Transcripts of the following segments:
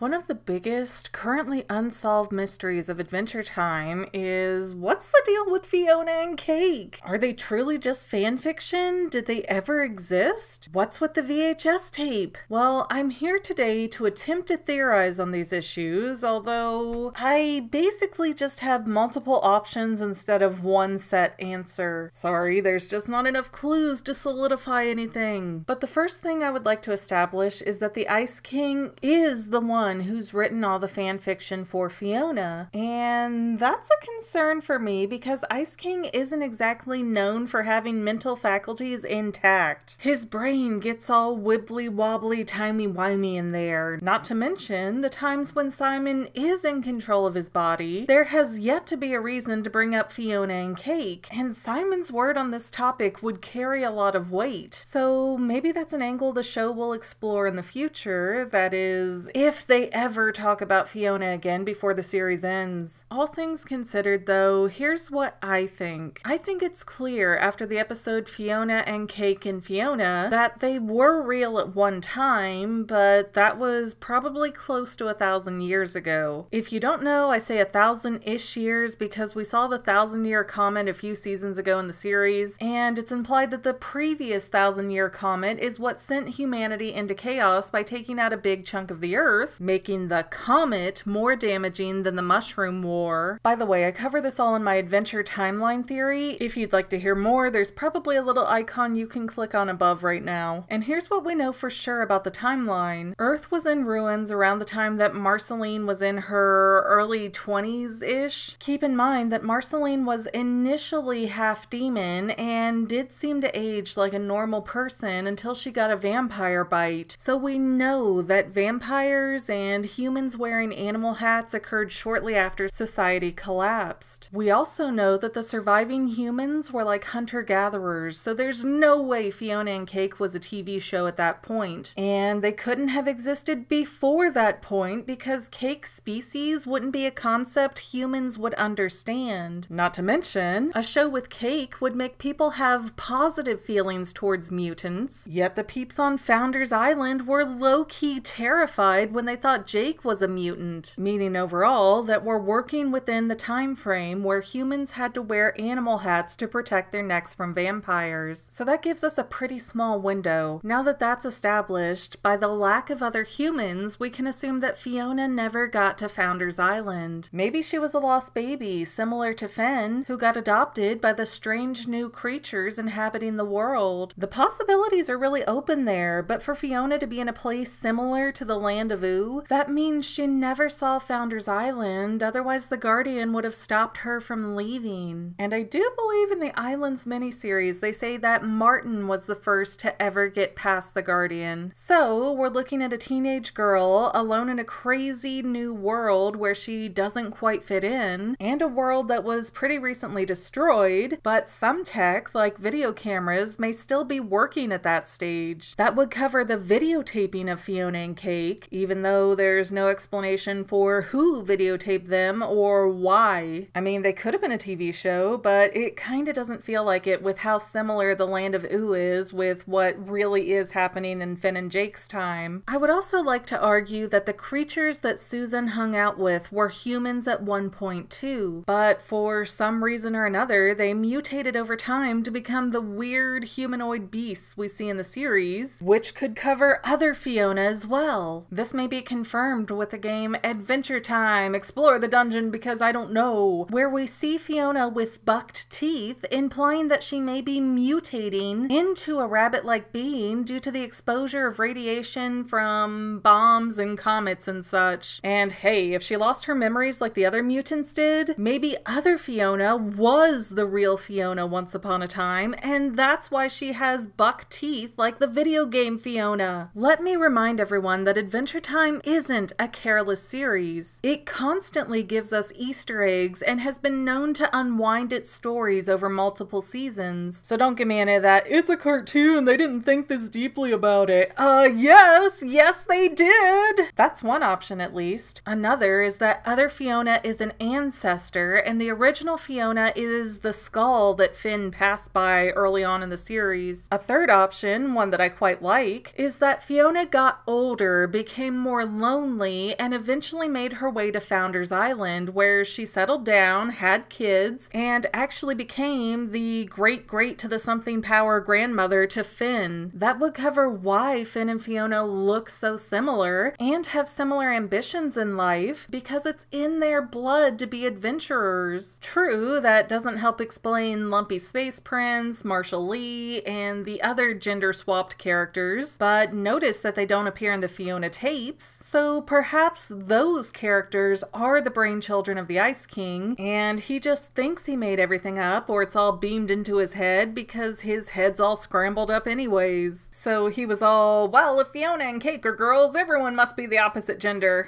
One of the biggest, currently unsolved mysteries of Adventure Time is, what's the deal with Fionna and Cake? Are they truly just fan fiction? Did they ever exist? What's with the VHS tape? Well, I'm here today to attempt to theorize on these issues, although I basically just have multiple options instead of one set answer. Sorry, there's just not enough clues to solidify anything. But the first thing I would like to establish is that the Ice King is the one who's written all the fan fiction for Fionna, and that's a concern for me because Ice King isn't exactly known for having mental faculties intact. His brain gets all wibbly wobbly timey-wimey in there, not to mention the times when Simon is in control of his body. There has yet to be a reason to bring up Fionna and Cake, and Simon's word on this topic would carry a lot of weight. So maybe that's an angle the show will explore in the future, that is, if they ever talk about Fionna again before the series ends. All things considered though, here's what I think. I think it's clear after the episode Fionna and Cake and Fionna that they were real at one time, but that was probably close to 1,000 years ago. If you don't know, I say 1,000-ish years because we saw the 1,000-year comet a few seasons ago in the series, and it's implied that the previous 1,000-year comet is what sent humanity into chaos by taking out a big chunk of the Earth, making the comet more damaging than the Mushroom War. By the way, I cover this all in my Adventure Timeline theory. If you'd like to hear more, there's probably a little icon you can click on above right now. And here's what we know for sure about the timeline. Earth was in ruins around the time that Marceline was in her early 20s-ish. Keep in mind that Marceline was initially half demon and did seem to age like a normal person until she got a vampire bite. So we know that vampires and humans wearing animal hats occurred shortly after society collapsed. We also know that the surviving humans were like hunter-gatherers, so there's no way Fionna and Cake was a TV show at that point. And they couldn't have existed before that point because Cake's species wouldn't be a concept humans would understand. Not to mention, a show with Cake would make people have positive feelings towards mutants, yet the peeps on Founders Island were low-key terrified when they thought Jake was a mutant, meaning overall that we're working within the time frame where humans had to wear animal hats to protect their necks from vampires. So that gives us a pretty small window. Now that that's established, by the lack of other humans, we can assume that Fionna never got to Founders Island. Maybe she was a lost baby, similar to Fen, who got adopted by the strange new creatures inhabiting the world. The possibilities are really open there, but for Fionna to be in a place similar to the land of Oo, that means she never saw Founders Island, otherwise the Guardian would have stopped her from leaving. And I do believe in the Islands miniseries they say that Martin was the first to ever get past the Guardian. So we're looking at a teenage girl alone in a crazy new world where she doesn't quite fit in, and a world that was pretty recently destroyed, but some tech, like video cameras, may still be working at that stage. That would cover the videotaping of Fionna and Cake, even though there's no explanation for who videotaped them or why. I mean, they could have been a TV show, but it kinda doesn't feel like it with how similar the land of Oo is with what really is happening in Finn and Jake's time. I would also like to argue that the creatures that Susan hung out with were humans at one point too, but for some reason or another, they mutated over time to become the weird humanoid beasts we see in the series, which could cover other Fionna as well. This may be confirmed with the game Adventure Time, Explore the Dungeon Because I Don't Know, where we see Fionna with bucked teeth, implying that she may be mutating into a rabbit-like being due to the exposure of radiation from bombs and comets and such. And hey, if she lost her memories like the other mutants did, maybe other Fionna was the real Fionna once upon a time, and that's why she has buck teeth like the video game Fionna. Let me remind everyone that Adventure Time isn't a careless series. It constantly gives us Easter eggs and has been known to unwind its stories over multiple seasons. So don't give me any of that, it's a cartoon, they didn't think this deeply about it. Yes they did! That's one option at least. Another is that other Fionna is an ancestor and the original Fionna is the skull that Finn passed by early on in the series. A third option, one that I quite like, is that Fionna got older, became more lonely and eventually made her way to Founder's Island, where she settled down, had kids, and actually became the great to the something power grandmother to Finn. That would cover why Finn and Fionna look so similar and have similar ambitions in life, because it's in their blood to be adventurers. True, that doesn't help explain Lumpy Space Prince, Marshall Lee, and the other gender-swapped characters, but notice that they don't appear in the Fionna tapes, so perhaps those characters are the brainchildren of the Ice King, and he just thinks he made everything up, or it's all beamed into his head because his head's all scrambled up anyways. So he was all, well, if Fionna and Cake are girls, everyone must be the opposite gender.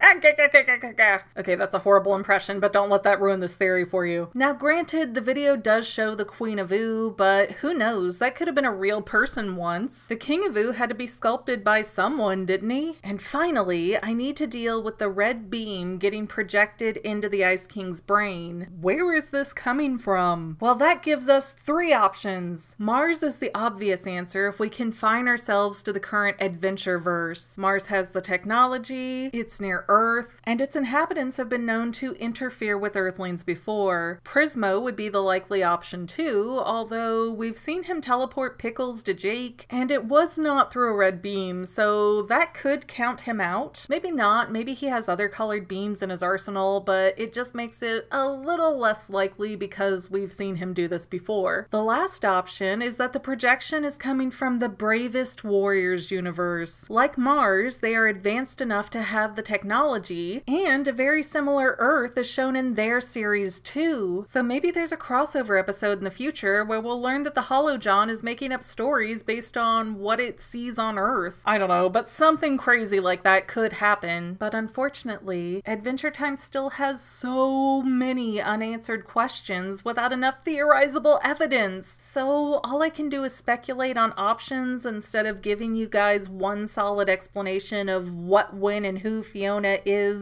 Okay, that's a horrible impression, but don't let that ruin this theory for you. Now granted, the video does show the Queen of Ooh, but who knows, that could have been a real person once. The King of Ooh had to be sculpted by someone, didn't he? And finally, I need to deal with the red beam getting projected into the Ice King's brain. Where is this coming from? Well, that gives us three options. Mars is the obvious answer if we confine ourselves to the current adventure-verse. Mars has the technology, it's near Earth, and its inhabitants have been known to interfere with Earthlings before. Prismo would be the likely option too, although we've seen him teleport Pickles to Jake, and it was not through a red beam, so that could count him out. Maybe not, maybe he has other colored beams in his arsenal, but it just makes it a little less likely because we've seen him do this before. The last option is that the projection is coming from the Bravest Warriors universe. Like Mars, they are advanced enough to have the technology, and a very similar Earth is shown in their series too. So maybe there's a crossover episode in the future where we'll learn that the Holojohn is making up stories based on what it sees on Earth. I don't know, but something crazy like that could happen. But unfortunately, Adventure Time still has so many unanswered questions without enough theorizable evidence. So all I can do is speculate on options instead of giving you guys one solid explanation of what, when, and who Fionna is/was.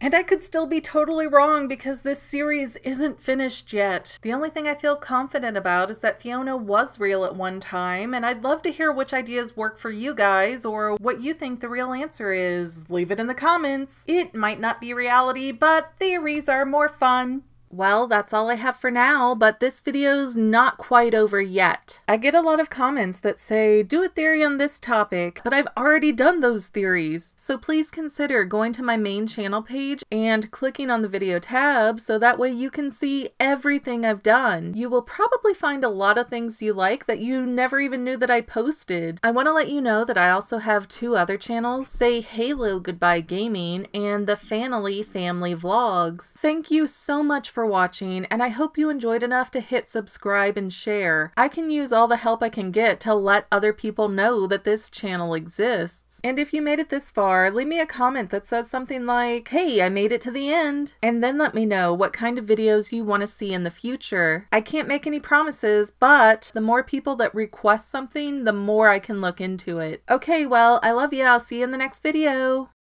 And I could still be totally wrong because this series isn't finished yet. The only thing I feel confident about is that Fionna was real at one time, and I'd love to hear which ideas work for you guys or what you think the real answer is. Leave it in the comments. It might not be reality, but theories are more fun. Well, that's all I have for now, but this video's not quite over yet. I get a lot of comments that say, do a theory on this topic, but I've already done those theories. So please consider going to my main channel page and clicking on the video tab so that way you can see everything I've done. You will probably find a lot of things you like that you never even knew that I posted. I want to let you know that I also have two other channels, Say Halo Goodbye Gaming and the Fanily Family Vlogs. Thank you so much for watching, and I hope you enjoyed enough to hit subscribe and share. I can use all the help I can get to let other people know that this channel exists. And if you made it this far, leave me a comment that says something like, hey, I made it to the end, and then let me know what kind of videos you want to see in the future. I can't make any promises, but the more people that request something, the more I can look into it. Okay, well, I love you. I'll see you in the next video.